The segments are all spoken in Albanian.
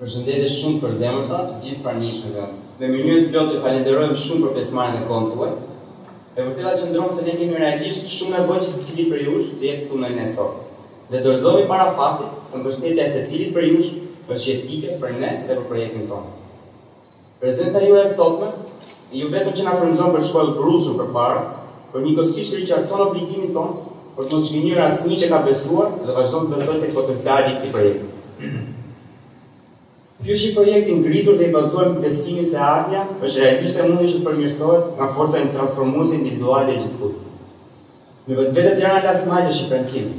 Përshëndetje shumë për zemërta, gjithë pranishmëve. Me mënyrë të plotë falenderojmë shumë për pjesëmarrjen e kohën tuaj. E vërteta qëndron se ne kemi realisht shumë nevojë që secili prej jush të jetë këtu me ne sot. Dhe dorëzohemi para faktit se mbështetja e secilit prej jush është jetike për ne dhe për projektin tonë. Prezenca juaj e sotme ju vetëm që na frymëzon për të shkuar rrugën përpara, për njëkohësisht të riqartëson obligimin tonë për të mos zhgënjur asnjë që ka besuar dhe vazhdon të besojë tek potenciali i këtij projekti. Ky është një projekt i ngritur dhe i bazuar në besimin se ardhja është realisht e mundur që të përmirësohet nga forca transformuese individuale e gjithkujt. Në vetë Tirana Last Mile është një premtim,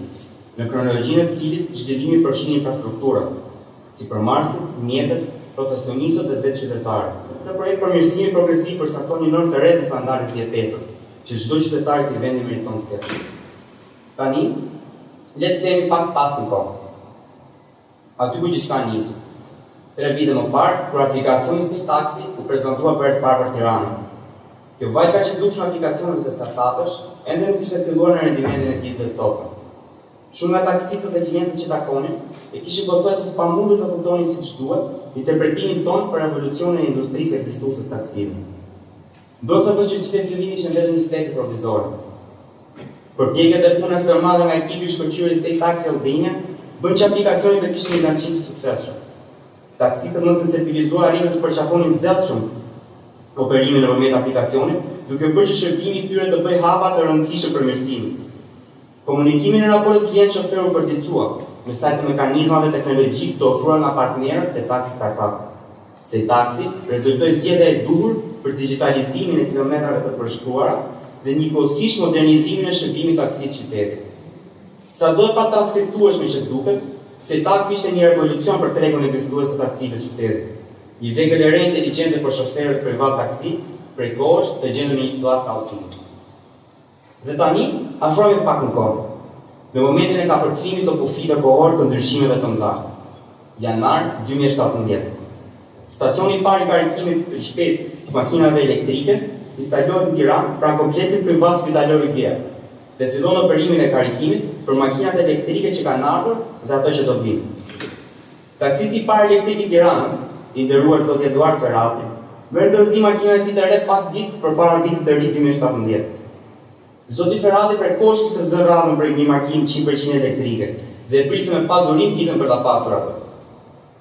në kronologjinë e cilit zhvillimi përfshin infrastruktura, si përmarrësit, mjetet, profesionistët dhe vetë qytetarët. Këtë projekt përmirësimi progresiv përcakton një normë të re dhe standarde të jetesës, që çdo qytetar i vendit meriton të ketë. Tani, le të kthehemi fakt pas në kohë. Aty ku gjithçka nisi. 3 vite më parë, kur aplikacioni si taksi u prezantua për të parë për Tiranën. Kjo vajt ka që dukshme aplikacionet dhe startupesh, ende nuk ishte filluar në rendimentin e tij të sotme. Shumë nga taksistët dhe klientët që takonin e kishin pothuajse të pamundur të kuptonin siç duhet interpretimin tonë për evolucionin e industrisë ekzistuese të taksive. Ndosë ato që si të fillimi ishin vetëm një steke provizore. Përpjekjet e punës së madhe nga ekipi i shkëlqyer i Taxi Albania bën që aplikacionet të kishin një lancim të suksesshëm. Taksistët në sensibilizuar arritën të përqafonin zgjatshëm operimin nëpërmjet aplikacionit, duke bërë që shërbimi i tyre të bëjë hapa të rëndësishëm për mirësimin. Komunikimin në raportet klient-shofer u përditësua në sajt të mekanizmave teknologjik të ofruar nga partnerët e taksi startup. Se taksi rezultoi zgjedhja e duhur për digitalizimin e kilometrave të përshkruara dhe njëkohësisht modernizimin e shërbimit taksit qytetit. Sado e pa transkriptueshme që duket, se taksi ishte një revolucion për tregun ekzistues të taksive të qytetit. Një vegël e re inteligjente për shoferët privat taksi, prej kohësh të gjendur në një situatë kaotike. Dhe tani, afrohemi pak në kohë, në momentin e kapërcimit të kufive kohor të ndryshimeve të mëdha. Janar 2017. Stacioni i parë i karikimit i shpejtë të makinave elektrike instalohet në Tiranë pranë kompleksit privat spitalor i Gjerë dhe fillon operimin e karikimit për makinat elektrike që kanë ardhur dhe ato që do vinë. Taksisti i parë elektrik i Tiranës, i nderuar zot Eduard Ferrati, merr dorëzi makinën e tij të re pak ditë përpara vitit të ri 2017. Zoti Ferrati prej kohësh kishte zënë radhën për një makinë 100% elektrike dhe e priste me pa durim ditën për ta pasur atë.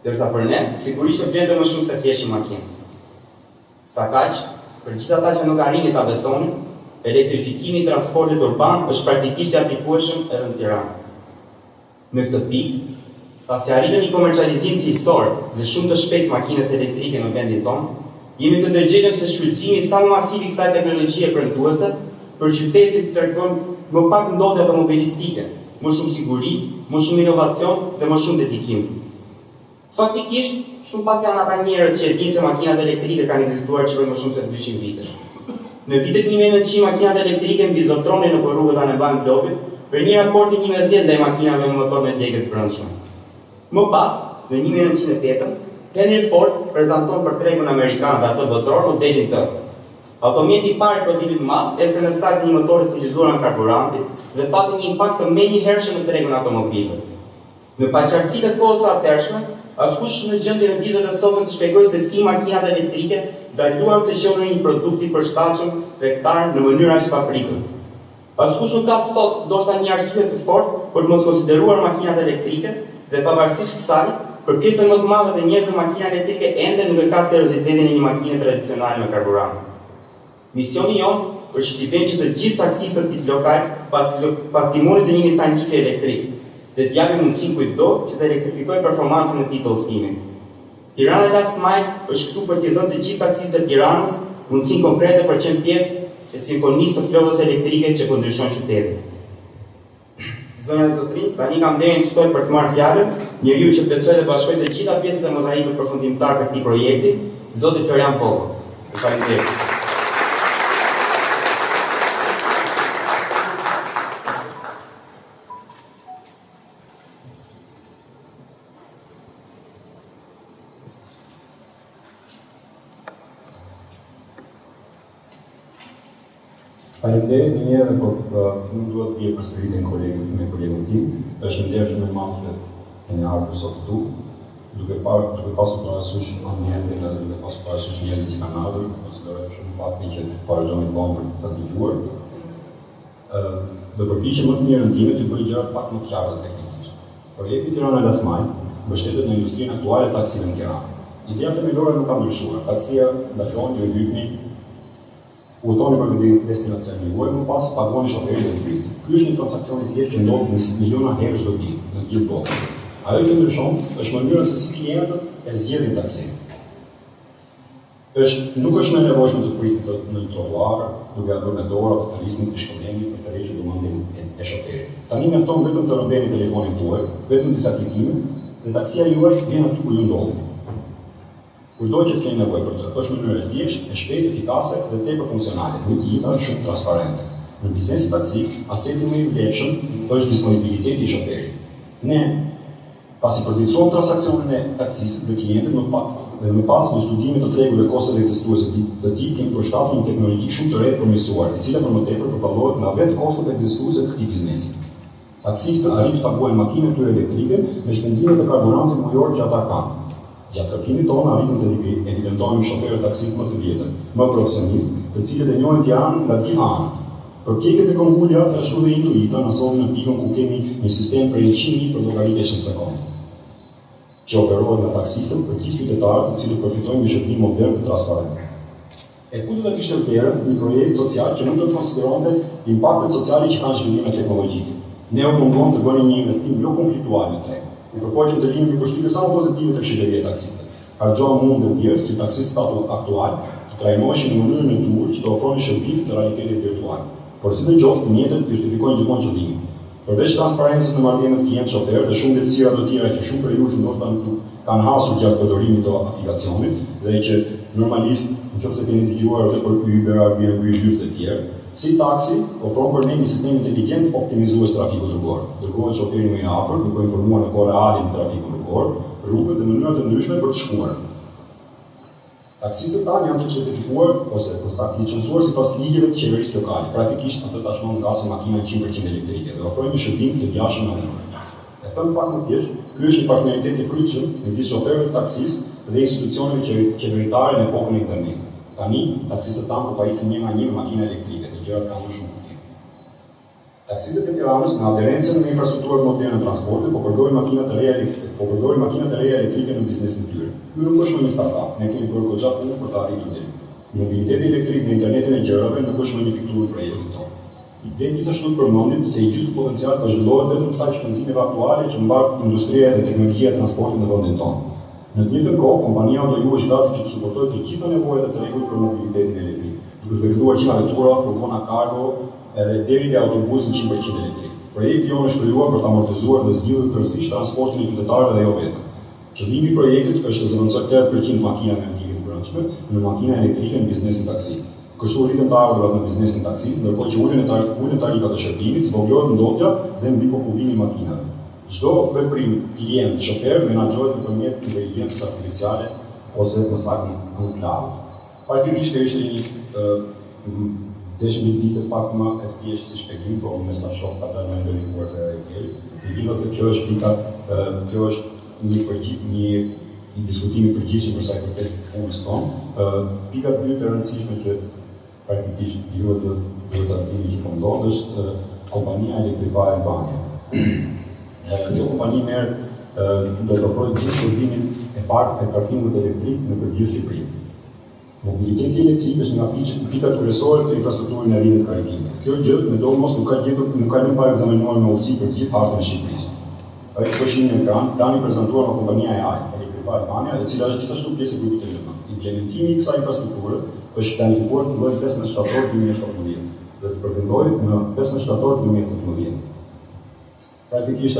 Dërsa për ne, sigurisht vjen më shumë se thjesht një makinë. Sa kaq, për gjithë ata që nuk arrinin ta besonin, elektrifikimi i transportit urban është praktikisht i aplikueshëm edhe në Tiranë. Në këtë pikë, pasi arritëm një komercializim cilësor dhe shumë të shpejtë makinës elektrike në vendin tonë, jemi të ndërgjegjëm se shfrytëzimi sa më masiv i kësaj teknologjie premtuese për qytetin tregon më pak ndodhje automobilistike, më shumë siguri, më shumë inovacion dhe më shumë dedikim. Faktikisht, shumë pak janë ata njerëz që e dinë se makinat elektrike kanë ekzistuar që për më shumë se 200 vitesh. Në vitet 1900 makinat elektrike mbizotronin në rrugët anë banë globit për një raporti 1110 ndaj makinave me motor me degë të brendshme. Më pas, në 1908, Henry Ford prezanton për tregun amerikan dhe ato botror modelin T. Automjeti i parë i prodhimit mas ecën në start një motori fuqizuar nga karburanti dhe pati një impakt të menjëhershëm në tregun automobilëve. Në paqartësitë e kohës së atërshme, askush në gjendje në ditët e sotme të shpjegojë se si makinat elektrike ndaluan se qenë një produkt i përshtatshëm tregtar në mënyrë aq papritur. Askush nuk ka sot ndoshta një arsye të fortë për të mos konsideruar makinat elektrike dhe pavarësisht kësaj, për pjesën më të madhe të njerëzve makina elektrike ende nuk e ka seriozitetin e një makine tradicionale me karburant. Misioni jonë është të vëmë që të gjithë taksistët lokal pas timonit të një Nissan Leaf elektrik dhe të japim mundësinë kujtdo që të elektrifikojë performancën e tij të udhëtimit. Tirana Last Mile është këtu për t'i dhënë të gjithë taksistëve të Tiranës mundësinë konkrete për të qenë pjesë e simfonisë së flotës elektrike që po ndryshon qytetin. Zonja dhe zotrinj, tani kam nderin të ftoj për të marrë fjalën njeriu që plotësoi dhe bashkoi të gjitha pjesët e mozaikut përfundimtar të këtij projekti, zoti Florian Pogo. Faleminderit. Faleminderit një herë, por nuk duhet të bie përsëritjen me kolegun tim. Është ndershëm e madh që keni ardhur sot këtu duke pasur parasysh ambientin edhe duke pasur parasysh njerëzit që kanë ardhur, konsideroj shumë faktin që paragjoni vonë për të dëgjuar. Dhe përpiqem më të mirën time të bëj gjërat pak më të qarta teknikisht. Projekti Tirana Lasmaj mbështetet në industrinë aktuale të taksive në Tiranë. Ideja themelore nuk ka ndryshuar. Taksia ndaloni, ju hypni, udhtoni për këtë destinacion një muaj më pas, pagoni shoferin dhe zbrisni. Ky është një transakcion i thjeshtë që ndodh miliona herë çdo ditë në gjithë botën. Ajo që ndryshon është mënyra se si klientët e zgjedhin taksinë. Nuk është më e nevojshme të prisni në një trotuar, duke ardhur me dorë apo të rrisni të shpëndeni për të rregjë domandin e shoferit. Tani mjafton vetëm të rrobeni telefonin tuaj, vetëm disa klikime, dhe taksia juaj vjen aty ku ju ndodheni. Kujdo që të keni nevojë për të, është mënyrë e thjeshtë, e shpejtë, efikase dhe tepër funksionale, me të gjitha shumë transparente. Në biznesin taksi, aseti më i vlefshëm është disponibiliteti i shoferit. Ne, pasi përditësojmë transakcionin e taksisë dhe klientit më pas në studimet të tregut dhe kosteve ekzistuese të tij, kemi përshtatur një teknologji shumë të re të përmirësuar, e cila për më tepër përballohet nga vetë kostot ekzistuese të këtij biznesi. Taksistët arrin të paguajnë makinën tyre elektrike me shpenzimet e karburantit mujor që ata kanë. Gjatë kërkimit tonë arritëm të evidentojmë shoferët taksistë më të vjetër, më profesionistë, të cilët e njohin Tiranën nga gjitha anët. Përpjekjet e Kongulia ashtu dhe Intuita na sodhin në pikën ku kemi një sistem për 100.000 për llogaritjesh në sekondë, që operohet nga taksistët për gjithë qytetarët të cilët përfitojnë një shërbim modern dhe transparent. E ku do të kishte vlerën një projekt social që nuk do të konsideronte impaktet sociale që kanë zhvillimet teknologjike. Ne u mungon të bënim një investim jo konfliktual në treg. Ne përpoqëm të linim një përshtypje sa më pozitive të këshilleria e taksistëve. Harxhohen mund të tjerë si taksistët aktual të trajnoheshin në mënyrën e duhur që të ofronin shërbim të realitetit virtual. Por sidoqoftë mjetet justifikojnë gjithmonë qëllimin. Përveç transparencës në marrëdhëniet klient-shofer dhe shumë lehtësira të tjera që shumë prej jush ndoshta nuk kanë hasur gjatë përdorimit të aplikacionit dhe që normalisht nëse keni dëgjuar edhe për Uber, Airbnb, Lyft e tjerë, si taksi ofron për ne një sistem inteligjent optimizues trafikut rrugor. Dërgohet shoferi më i afër, duke informuar në kohë reale në trafikun rrugor, rrugët dhe mënyrat të ndryshme për të shkuar. Taksistët tanë janë të certifikuar ose të saktë licencuar sipas ligjeve të qeverisë lokale. Praktikisht ato tashmë ngasin makina 100% elektrike dhe ofrojnë një shërbim të gjashtë në orë. E them pak më thjesht, ky është një partneritet i frytshëm midis shoferëve të taksisë dhe institucioneve qeveritare në epokën e internetit. Tani, taksistët tanë përpajisin një nga një me makina elektrike, dhe gjërat kanë më shumë kuptim. Taksistët e Tiranës në aderencën me infrastrukturën moderne transportit po përdorin makina të reja elektrike në biznesin e tyre. Ky nuk është një startup, ne kemi bërë goxha punë për të arritur deri. Mobiliteti elektrik në internetin e gjërave nuk është një pikturë për projektin tonë. Ne gjithashtu përmendim se i gjithë potencial po zhvillohet vetëm sa shpenzimeve aktuale që mbar industria dhe teknologjia e transportit në vendin tonë. Në të njëjtën kohë, kompania auto është gati që të suportojë të gjitha nevojat e tregut për mobilitetin elektrik, duke zhvilluar gjitha vetura, furgona cargo, edhe deri te autobusi 100% elektrik. Projekti jonë është krijuar për të amortizuar dhe zgjidhur tërësisht transportin e qytetarëve dhe jo vetëm. Qëllimi i projektit është të zëvendësojë 80% makina me ndikë të brendshme në makina elektrike në biznesin taksi. Kështu rriten të ardhurat në biznesin taksisë, ndërkohë që ulën tarifat e shërbimit, zvogëlohet ndotja dhe mbikëkullimi i makinave. Çdo veprim klient shofer menaxhohet nëpërmjet inteligjencës artificiale ose më saktë në cloud. Praktikisht kjo ishte një deshëm ditë pak më e thjeshtë si shpjegim, por unë sa shoh ka dalë më ndërlikuar se ai keri. Megjithatë kjo është pika, kjo është një diskutim i përgjithshëm për sa i përket punës tonë. Pika e dytë e rëndësishme që praktikisht ju do ta dini që po ndodh është kompania Electrify Albania. Kjo kompani do të ofrojë gjithë shërbimin e parkingut elektrik në përgjithë Shqipërinë. Mobiliteti elektrik është nga pikat kryesore të infrastrukturës në rrjetet karikime. Kjo gjë me domos nuk ka lënë pa ekzamenuar me udhësi për gjithë hartën e Shqipërisë. Ai është në ekran, tani prezantuar nga kompania AI, Electrify Albania, e cila është gjithashtu pjesë e grupit të LM. Implementimi i kësaj infrastrukture është planifikuar të fillojë 15 shtator 2017 dhe të përfundojë në 15 shtator 2018. Praktikisht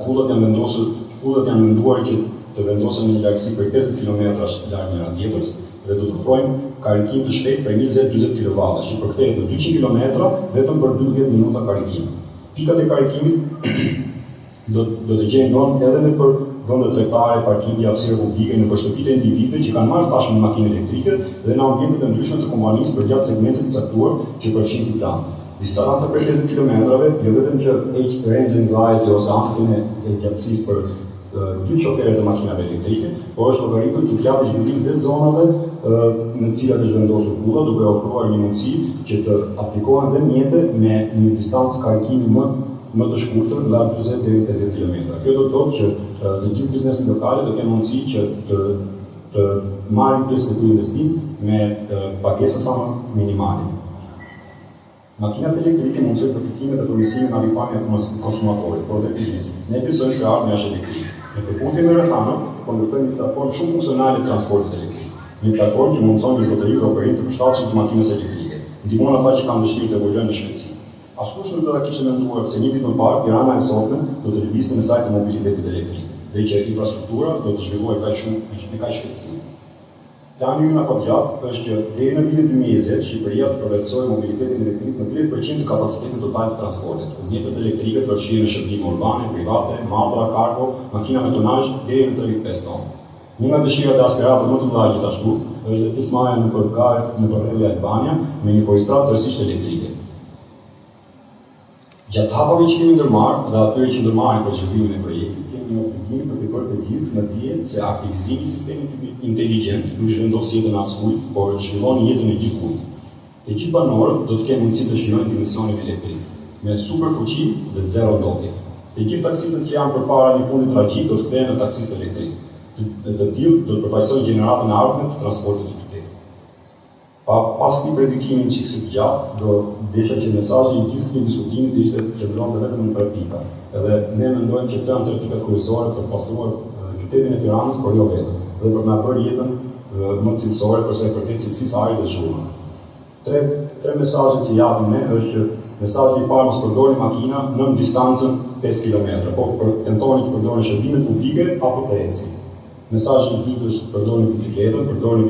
kullat janë menduar që të vendosen në një largësi për 50 kilometrash larg njëra tjetrës dhe do të ofrojnë karikim të shpejtë për 20-40 kW, që përkthehet në 200 kilometra vetëm për 12 minuta karikim. Pikat e karikimit do të gjejnë vend edhe në për vende tregtare, parkinge, hapësirë publike, në shtëpitë e individëve që kanë marrë tashmë makinë elektrike dhe në ambientet e ndryshme të kompanisë për gjatë segmentit të caktuar që përfshin ky plan. Distanca për 50 kilometrave, jo vetëm që range anxiety ose anxhin e gjatësisë për gjithë shoferët e makinave elektrike, por është llogaritur që t'japë zhvillim të zonave në të cilat është vendosur pulla, duke ofruar një mundësi që të aplikohen dhe mjete me një distancë karikimi më të shkurtër, nga 40 deri 50 km. Kjo do të thotë që të gjithë bizneset lokale do kenë mundësi që të marrin pjesë në këtë investim me pagesa sa më minimale. Makinat elektrike mundsojnë përfitimet dhe përmirësimin nga ripamja e konsumatorit, por dhe biznesit. Ne besojmë se ardhmja është elektrike. Me të puntin e rrethana, konduktojmë një platformë shumë funksionale të transportit elektrik. Një platformë që mundson vizatorit dhe operim të përshtatshëm të makinës elektrike. Ndihmon ata që kanë dëshirë të evolojnë në shpejtësi. Askush nuk do ta kishte menduar se një vit më parë Tirana e sotme do të lëvizte në saj të mobilitetit elektrik, dhe që infrastruktura do të zhvillohet kaq shumë me kaq shpejtësi. Plani ynë afatgjat është që deri në vitin 2020 Shqipëria të përvetësojë mobilitetin elektrik në 30% të kapacitetit total të transportit. Mjetet elektrike të përfshirë në shërbime urbane, private, mallra, kargo, makina me tonazh deri në 3.5 tonë. Një nga dëshirat e aspiratat më të mëdha gjithashtu është dhe pjesëmarrja në përgarë në Torrevia Albania me një forestrat tërësisht elektrike. Gjatë hapave që kemi ndërmarrë dhe atyre që ndërmarrin për zhvillimin e projektit, kemi një obligim për të bërë të gjithë në dije se aktivizimi i sistemit inteligjent nuk zhvendos jetën e askujt, por zhvillon jetën e gjithkujt. Të gjithë banorët do të kenë mundësi të shijojnë dimensionin elektrik me superfuqi dhe zero ndotje. Të gjithë taksistët që janë përpara një fundi tragjik do të kthehen në taksistë elektrik. Të tillë do të përfaqësojnë gjeneratën e ardhmit të transportit të qytetit. Pas këtij predikimi që të gjatë, do desha që mesazhi i gjithë këtij diskutimi të ishte qëndronte vetëm në 3 pika. Edhe ne mendojmë që këto janë 3 pikat kryesore për të pastruar qytetin e Tiranës, por jo vetëm, dhe për të na bërë jetën më cilësore për sa i përket cilësisë ajrit dhe zhurmës. Tre mesazhe që japim ne është që mesazhi i parë mos përdorni makina në distancën 5 km, por tentoni të përdorni shërbimet publike apo të ecni. Mesazhi i dytë është përdorni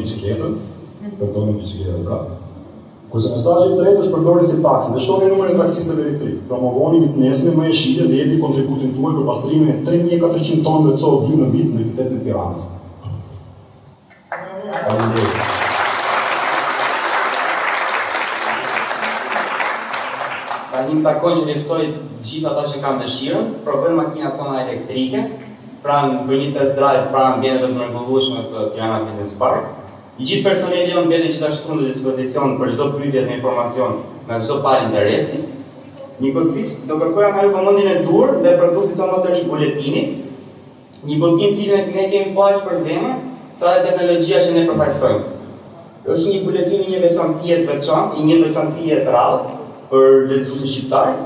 bicikletën, pra. Kurse mesazhi i tretë është përdorni si taksi dhe shtoni numrin e taksistëve elektrik. Promovoni një nesër më e shile dhe jepni kontributin tuaj për pastrimin e 3400 tonë CO2 në vit në qytetin e Tiranës. Faleminderit. Tani më takon që luftoj gjithë ata që kanë dëshirën, provojnë makinat tona elektrike, pra në një test drive pra ambienteve të rregullueshme të Tirana Business Park. I gjithë personeli jonë mbeten gjithashtu në dispozicion për çdo pyetje dhe informacion nga çdo palë interesi. Njëkohësisht do kërkoja nga ju vëmendjen e dur dhe produktit tonë më të ri, buletini, një buletin cilën ne kemi paqë për zemër, sa dhe teknologjia që ne përfaqësojmë. Është një buletin i një veçantie të veçantë, i një veçantie të rrallë për lexuesin shqiptar,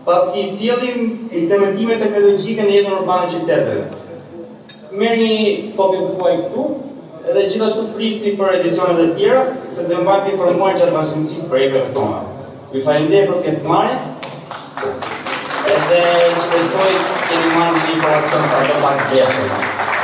pasi sjellim implementime teknologjike në jetën urbane të qyteteve. Merrni kopjen tuaj këtu, edhe gjithashtu prisni për edicionet e tjera, se do mbajmë të informuar gjatë vazhdimësisë projekteve tona. Ju falenderoj për pjesëmarrjen, edhe shpresoj të keni marrë një informacion sa do pak vlerëshëm.